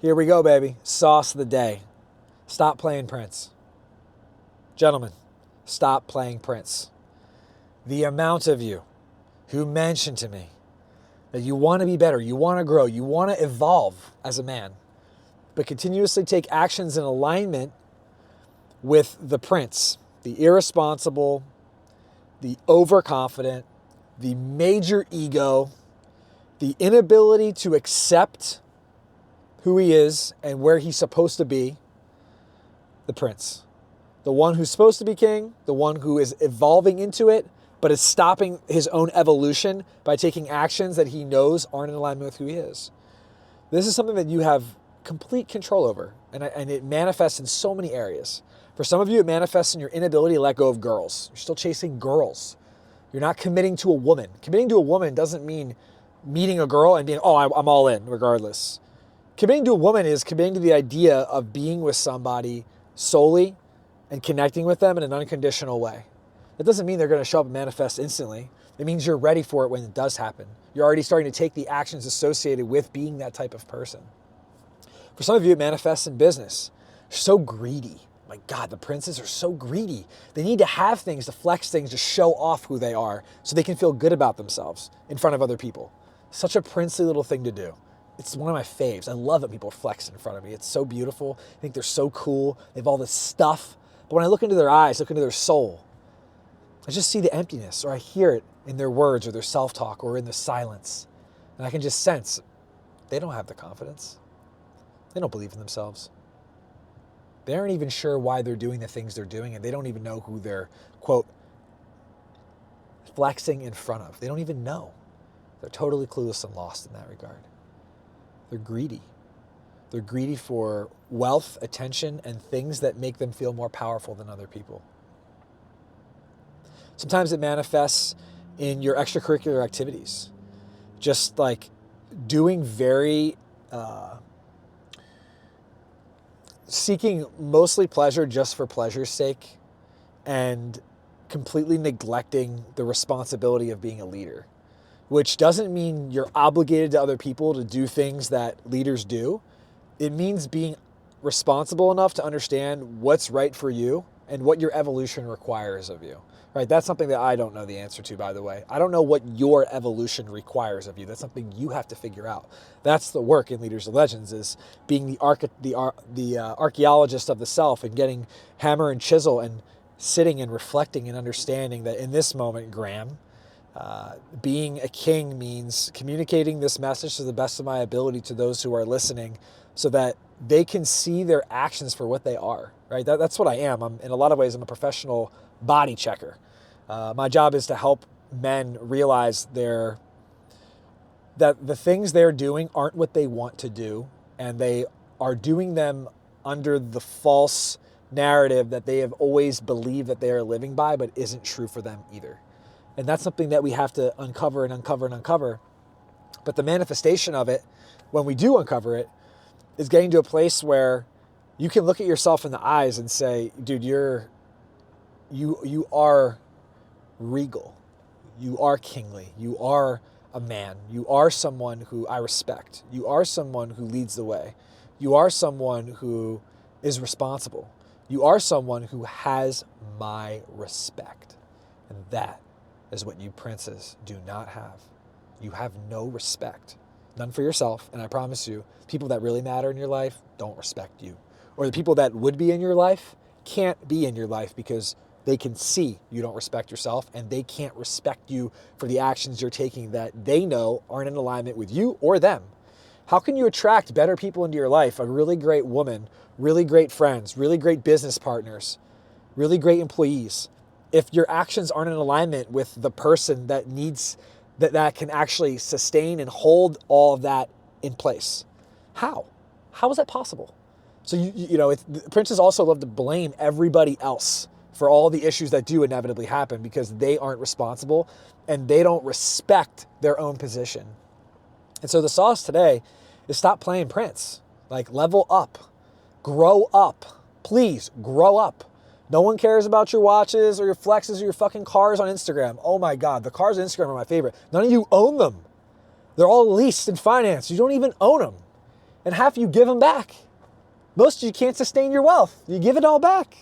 Here we go, baby. Sauce of the day. Stop playing Prince. Gentlemen, stop playing Prince. The amount of you who mentioned to me that you want to be better, you want to grow, you want to evolve as a man, but continuously take actions in alignment with the Prince, the irresponsible, the overconfident, the major ego, the inability to accept who he is and where he's supposed to be, the Prince. The one who's supposed to be king, the one who is evolving into it, but is stopping his own evolution by taking actions that he knows aren't in alignment with who he is. This is something that you have complete control over, and it manifests in so many areas. For some of you, it manifests in your inability to let go of girls. You're still chasing girls. You're not committing to a woman. Committing to a woman doesn't mean meeting a girl and being, I'm all in regardless. Committing to a woman is committing to the idea of being with somebody solely and connecting with them in an unconditional way. That doesn't mean they're going to show up and manifest instantly. It means you're ready for it when it does happen. You're already starting to take the actions associated with being that type of person. For some of you, it manifests in business. You're so greedy. My God, the princes are so greedy. They need to have things, to flex things, to show off who they are so they can feel good about themselves in front of other people. Such a princely little thing to do. It's one of my faves. I love it when people flex in front of me. It's so beautiful. I think they're so cool. They have all this stuff. But when I look into their eyes, look into their soul, I just see the emptiness, or I hear it in their words or their self-talk or in the silence. And I can just sense they don't have the confidence. They don't believe in themselves. They aren't even sure why they're doing the things they're doing, and they don't even know who they're, quote, flexing in front of. They don't even know. They're totally clueless and lost in that regard. They're greedy. They're greedy for wealth, attention, and things that make them feel more powerful than other people. Sometimes it manifests in your extracurricular activities. Just like doing very, seeking mostly pleasure just for pleasure's sake and completely neglecting the responsibility of being a leader, which doesn't mean you're obligated to other people to do things that leaders do. It means being responsible enough to understand what's right for you and what your evolution requires of you. Right? That's something that I don't know the answer to, by the way. I don't know what your evolution requires of you. That's something you have to figure out. That's the work in Leaders of Legends, is being the archaeologist of the self and getting hammer and chisel and sitting and reflecting and understanding that in this moment, Graham, being a king means communicating this message to the best of my ability to those who are listening so that they can see their actions for what they are, right? That's what I am. In a lot of ways, I'm a professional body checker. My job is to help men realize that the things they're doing aren't what they want to do, and they are doing them under the false narrative that they have always believed that they are living by, but isn't true for them either. And that's something that we have to uncover and uncover and uncover. But the manifestation of it, when we do uncover it, is getting to a place where you can look at yourself in the eyes and say, dude, you are regal. You are kingly. You are a man. You are someone who I respect. You are someone who leads the way. You are someone who is responsible. You are someone who has my respect. And that is what you princes do not have. You have no respect. None for yourself. And I promise you, people that really matter in your life don't respect you. Or the people that would be in your life can't be in your life because they can see you don't respect yourself, and they can't respect you for the actions you're taking that they know aren't in alignment with you or them. How can you attract better people into your life, a really great woman, really great friends, really great business partners, really great employees, if your actions aren't in alignment with the person that needs that can actually sustain and hold all of that in place? How is that possible? So the princes also love to blame everybody else for all the issues that do inevitably happen because they aren't responsible and they don't respect their own position. And so the sauce today is stop playing Prince. Like, level up, grow up, please grow up. No one cares about your watches or your flexes or your fucking cars on Instagram. Oh my God, the cars on Instagram are my favorite. None of you own them. They're all leased and financed. You don't even own them. and half you give them back. Most of you can't sustain your wealth. You give it all back.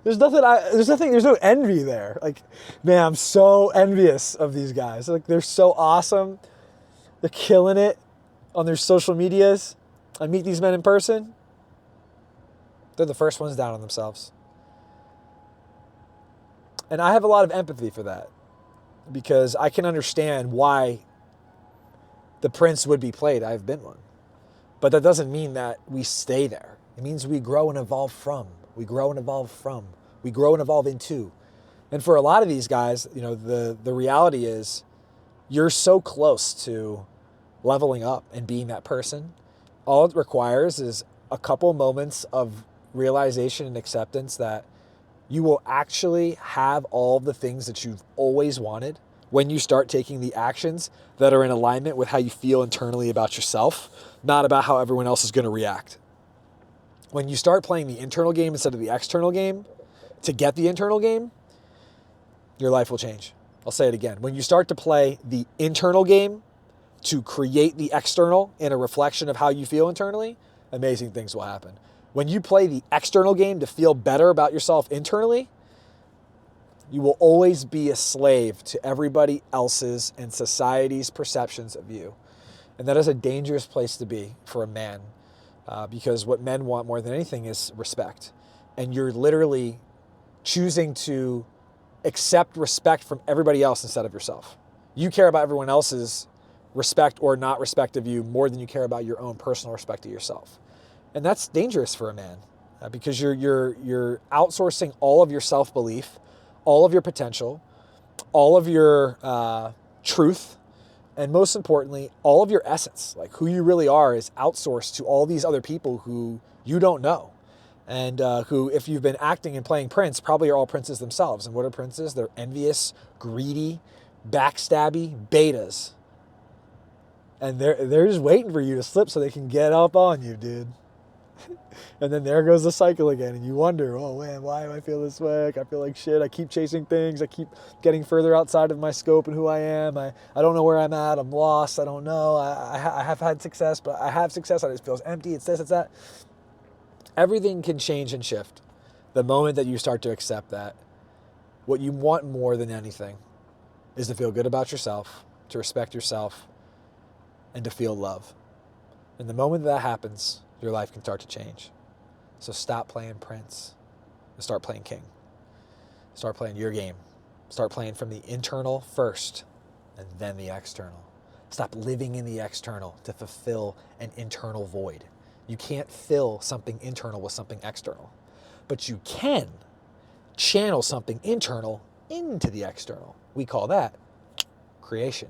There's no envy there. Like, man, I'm so envious of these guys. Like, they're so awesome. They're killing it on their social medias. I meet these men in person. They're the first ones down on themselves. And I have a lot of empathy for that because I can understand why the prince would be played. I've been one. But that doesn't mean that we stay there. It means we grow and evolve from. We grow and evolve from. We grow and evolve into. And for a lot of these guys, you know, the reality is you're so close to leveling up and being that person. All it requires is a couple moments of realization and acceptance that you will actually have all the things that you've always wanted when you start taking the actions that are in alignment with how you feel internally about yourself, not about how everyone else is going to react. When you start playing the internal game instead of the external game to get the internal game, your life will change. I'll say it again. When you start to play the internal game to create the external in a reflection of how you feel internally, amazing things will happen. When you play the external game to feel better about yourself internally, you will always be a slave to everybody else's and society's perceptions of you. And that is a dangerous place to be for a man because what men want more than anything is respect. And you're literally choosing to accept respect from everybody else instead of yourself. You care about everyone else's respect or not respect of you more than you care about your own personal respect of yourself. And that's dangerous for a man because you're outsourcing all of your self-belief, all of your potential, all of your truth, and most importantly, all of your essence. Like who you really are is outsourced to all these other people who you don't know. And who, if you've been acting and playing Prince, probably are all princes themselves. And what are princes? They're envious, greedy, backstabby betas. And they're just waiting for you to slip so they can get up on you, dude. And then there goes the cycle again. And you wonder, oh man, why do I feel this way? Like, I feel like shit. I keep chasing things. I keep getting further outside of my scope and who I am. I don't know where I'm at. I'm lost. I don't know. I have had success, but I have success. It just feels empty. It's this, it's that. Everything can change and shift the moment that you start to accept that. What you want more than anything is to feel good about yourself, to respect yourself, and to feel love. And the moment that happens, your life can start to change. So stop playing Prince and start playing King. Start playing your game. Start playing from the internal first and then the external. Stop living in the external to fulfill an internal void. You can't fill something internal with something external, but you can channel something internal into the external. We call that creation.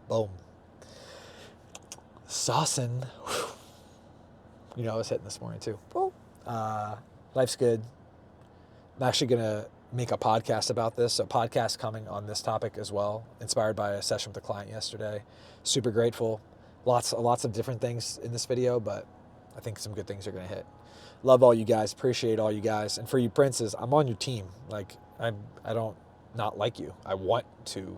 Boom. Saucin'. You know, I was hitting this morning too. Life's good. I'm actually going to make a podcast about this. So podcast coming on this topic as well, inspired by a session with a client yesterday. Super grateful. Lots of different things in this video, but I think some good things are going to hit. Love all you guys. Appreciate all you guys. And for you princes, I'm on your team. Like, I don't not like you. I want to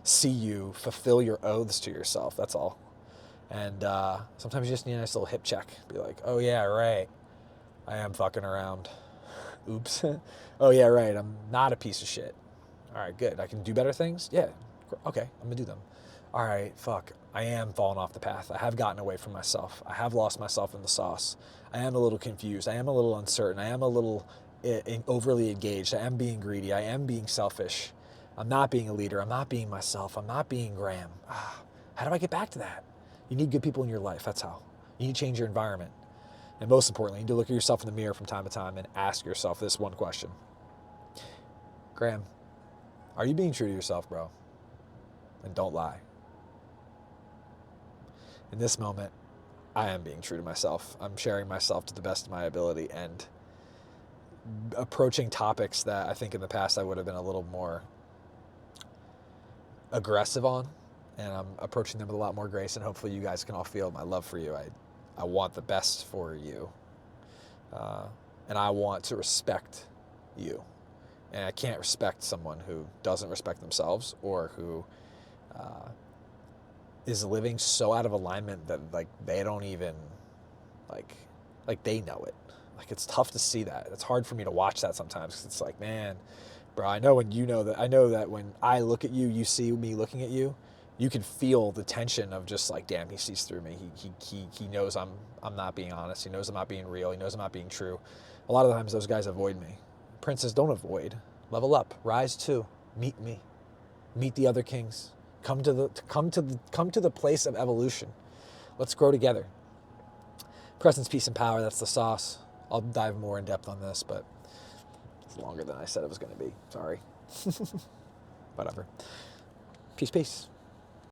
see you fulfill your oaths to yourself. That's all. And sometimes you just need a nice little hip check. Be like, oh yeah, right. I am fucking around. Oops. Oh yeah, right. I'm not a piece of shit. All right, good. I can do better things? Yeah. Okay, I'm going to do them. All right, fuck. I am falling off the path. I have gotten away from myself. I have lost myself in the sauce. I am a little confused. I am a little uncertain. I am a little overly engaged. I am being greedy. I am being selfish. I'm not being a leader. I'm not being myself. I'm not being Graham. How do I get back to that? You need good people in your life. That's how. You need to change your environment. And most importantly, you need to look at yourself in the mirror from time to time and ask yourself this one question. Graham, are you being true to yourself, bro? And don't lie. In this moment, I am being true to myself. I'm sharing myself to the best of my ability and approaching topics that I think in the past I would have been a little more aggressive on. And I'm approaching them with a lot more grace, and hopefully you guys can all feel my love for you. I want the best for you. And I want to respect you. And I can't respect someone who doesn't respect themselves or who is living so out of alignment that like they don't even like they know it. Like it's tough to see that. It's hard for me to watch that sometimes because it's like, man, bro, I know when you know that. I know that when I look at you, you see me looking at you. You can feel the tension of just like, damn, he sees through me. He knows I'm not being honest. He knows I'm not being real. He knows I'm not being true. A lot of times those guys avoid me. Princes don't avoid. Level up. Rise to. Meet me. Meet the other kings. Come to the place of evolution. Let's grow together. Presence, peace, and power. That's the sauce. I'll dive more in depth on this, but it's longer than I said it was going to be. Sorry. Whatever. Peace, peace.